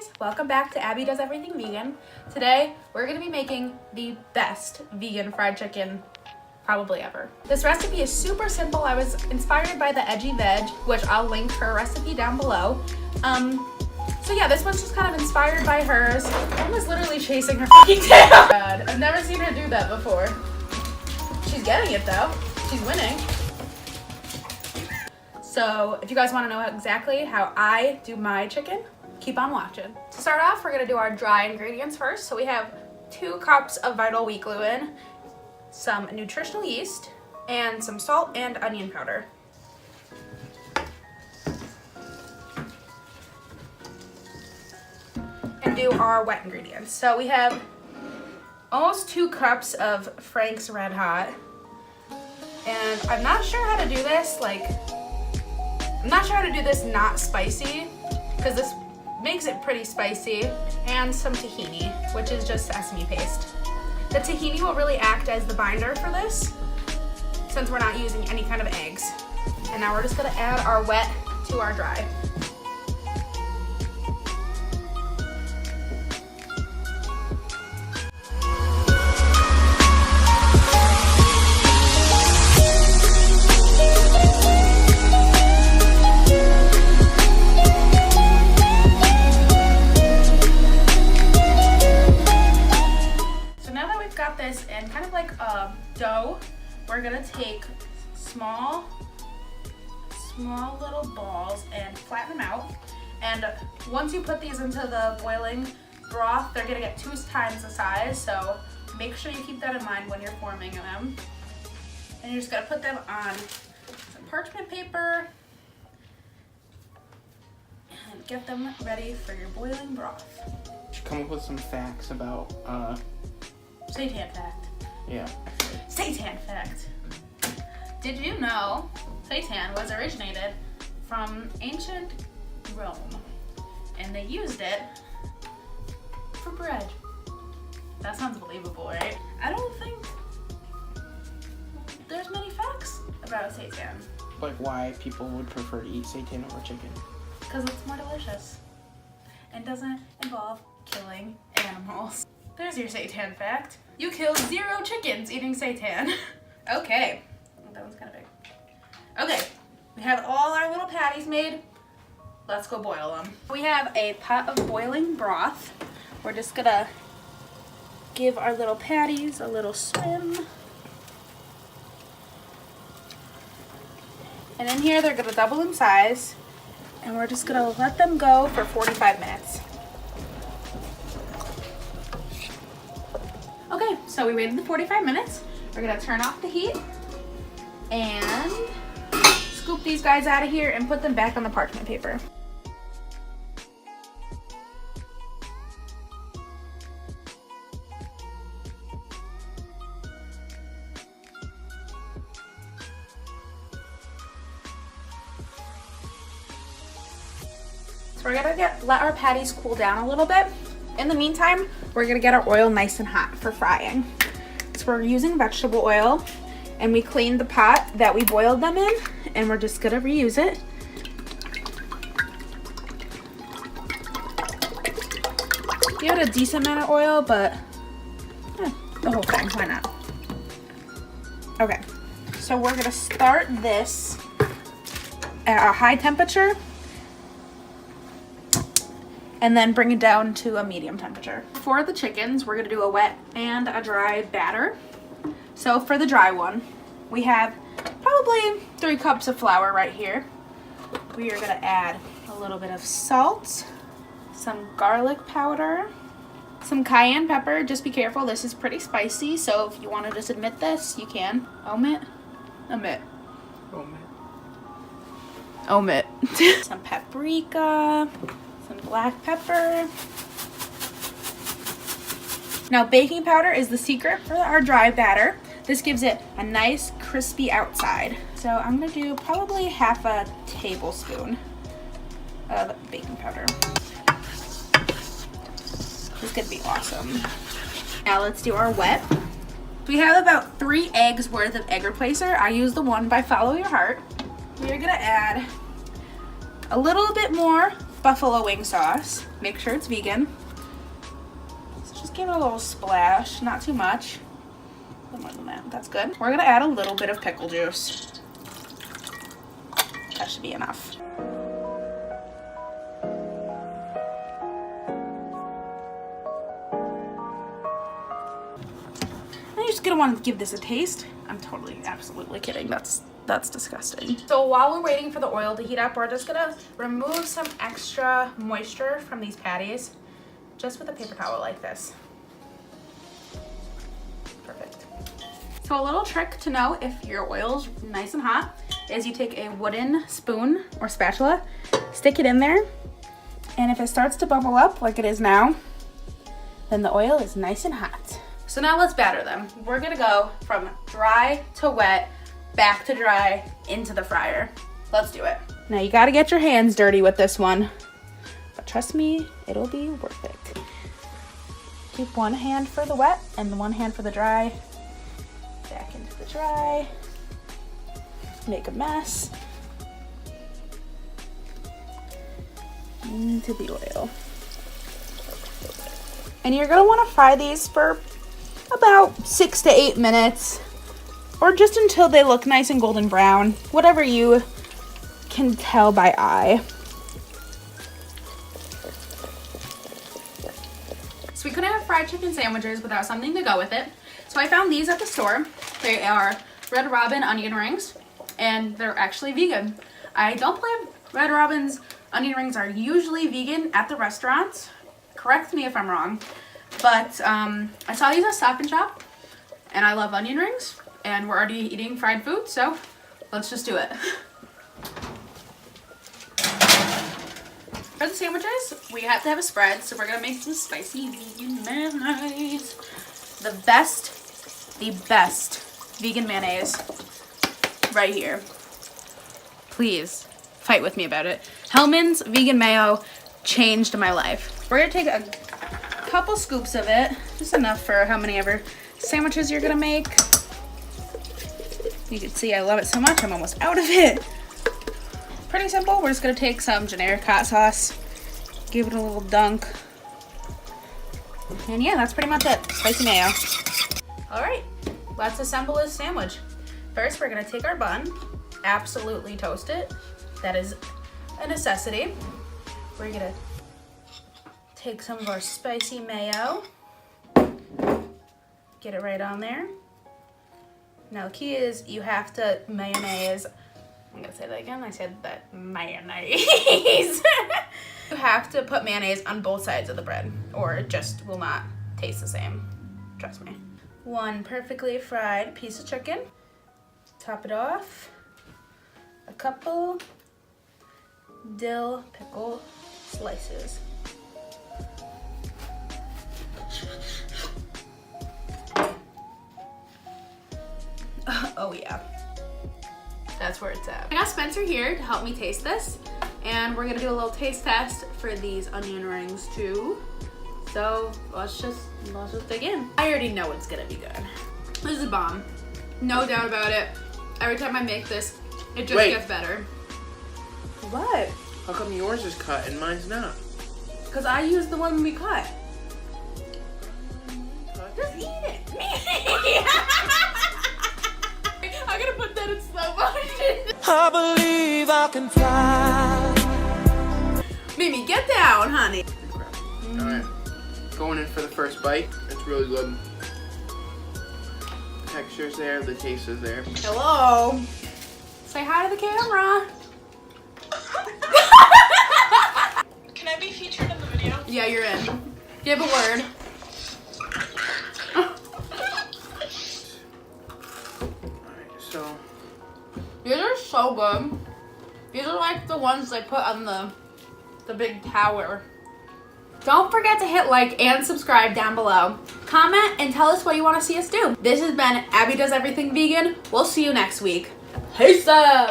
guys, welcome back to Abby Does Everything Vegan. Today we're going to be making the best vegan fried chicken probably ever. This recipe is super simple. I was inspired by the Edgy Veg, which I'll link her recipe down below. So yeah, this one's just kind of inspired by hers. Emma's literally chasing her fucking tail. God, I've never seen her do that before. She's getting it though. She's winning. So if you guys want to know exactly how I do my chicken, keep on watching. To start off, we're going to do our dry ingredients first. So we have 2 cups of Vital Wheat Gluten, some nutritional yeast, and some salt and onion powder. And do our wet ingredients. So we have almost 2 cups of Frank's Red Hot. And I'm not sure how to do this, not spicy, because this makes it pretty spicy, and some tahini, which is just sesame paste. The tahini will really act as the binder for this, since we're not using any kind of eggs. And now we're just gonna add our wet to our dry. This in kind of like a dough, we're gonna take small little balls and flatten them out. And once you put these into the boiling broth, they're gonna get 2 times the size. So make sure you keep that in mind when you're forming them. And you're just gonna put them on some parchment paper and get them ready for your boiling broth. You should come up with some facts about Seitan fact. Yeah. Seitan fact. Did you know seitan was originated from ancient Rome, and they used it for bread? That sounds believable, right? I don't think there's many facts about seitan. Like why people would prefer to eat seitan over chicken. Because it's more delicious and doesn't involve killing animals. There's your seitan fact. You killed 0 chickens eating seitan. Okay. That one's kind of big. Okay. We have all our little patties made. Let's go boil them. We have a pot of boiling broth. We're just gonna give our little patties a little swim. And in here they're gonna double in size. And we're just gonna let them go for 45 minutes. Okay, so we waited the 45 minutes. We're gonna turn off the heat and scoop these guys out of here and put them back on the parchment paper. So we're gonna let our patties cool down a little bit. In the meantime, we're gonna get our oil nice and hot for frying. So we're using vegetable oil, and we cleaned the pot that we boiled them in, and we're just gonna reuse it. Give it a decent amount of oil, but the whole thing, why not? Okay, so we're gonna start this at a high temperature, and then bring it down to a medium temperature. For the chickens, we're gonna do a wet and a dry batter. So for the dry one, we have probably 3 cups of flour right here. We are gonna add a little bit of salt, some garlic powder, some cayenne pepper. Just be careful, this is pretty spicy, so if you wanna just omit this, you can. Omit. Some paprika, some black pepper. Now baking powder is the secret for our dry batter. This gives it a nice crispy outside. So I'm gonna do probably half a tablespoon of baking powder. This is gonna be awesome. Now let's do our wet. We have about 3 eggs worth of egg replacer. I use the one by Follow Your Heart. We're gonna add a little bit more buffalo wing sauce. Make sure it's vegan. So just give it a little splash, not too much. A little more than that, that's good. We're gonna add a little bit of pickle juice. That should be enough. And you're just gonna want to give this a taste. I'm totally, absolutely kidding. That's disgusting. So while we're waiting for the oil to heat up, we're just gonna remove some extra moisture from these patties, just with a paper towel like this. Perfect. So a little trick to know if your oil's nice and hot is you take a wooden spoon or spatula, stick it in there, and if it starts to bubble up like it is now, then the oil is nice and hot. So now let's batter them. We're gonna go from dry to wet, back to dry, into the fryer. Let's do it. Now you gotta get your hands dirty with this one, but trust me, it'll be worth it. Keep one hand for the wet and one hand for the dry. Back into the dry. Make a mess. Into the oil. And you're gonna wanna fry these for about 6 to 8 minutes, or just until they look nice and golden brown, whatever you can tell by eye. So we couldn't have fried chicken sandwiches without something to go with it. So I found these at the store. They are Red Robin onion rings, and they're actually vegan. I don't believe Red Robin's onion rings are usually vegan at the restaurants. Correct me if I'm wrong. But I saw these at Stop and Shop, and I love onion rings, and we're already eating fried food, so let's just do it. For the sandwiches, we have to have a spread, so we're gonna make some spicy vegan mayonnaise. The best vegan mayonnaise right here. Please fight with me about it. Hellmann's vegan mayo changed my life. We're gonna take a couple scoops of it, just enough for how many ever sandwiches you're gonna make. You can see I love it so much, I'm almost out of it. Pretty simple. We're just gonna take some generic hot sauce, give it a little dunk, and yeah, that's pretty much it. Spicy mayo. All right, let's assemble this sandwich. First, we're gonna take our bun, absolutely toast it. That is a necessity. We're gonna take some of our spicy mayo, get it right on there. Now the key is you have to mayonnaise. I'm gonna say that again. I said that mayonnaise. You have to put mayonnaise on both sides of the bread, or it just will not taste the same. Trust me. One perfectly fried piece of chicken. Top it off. A couple dill pickle slices. Oh yeah, that's where it's at. I got Spencer here to help me taste this, and we're gonna do a little taste test for these onion rings too. So let's just dig in. I already know it's gonna be good. This is a bomb, no doubt about it. Every time I make this, it just gets better. What? How come yours is cut and mine's not? Because I used the one we cut. Just eat it. I'm gonna put that in slow motion. I believe I can fly. Mimi, get down, honey. Alright, going in for the first bite. It's really good. Texture's there, the taste is there. Hello. Say hi to the camera. Can I be featured in the video? Yeah, you're in. Give a word. So, These are so good. These are like the ones they put on the big tower. Don't forget to hit like and subscribe down below. Comment and tell us what you want to see us do. This has been Abby Does Everything Vegan. We'll see you next week. Peace out.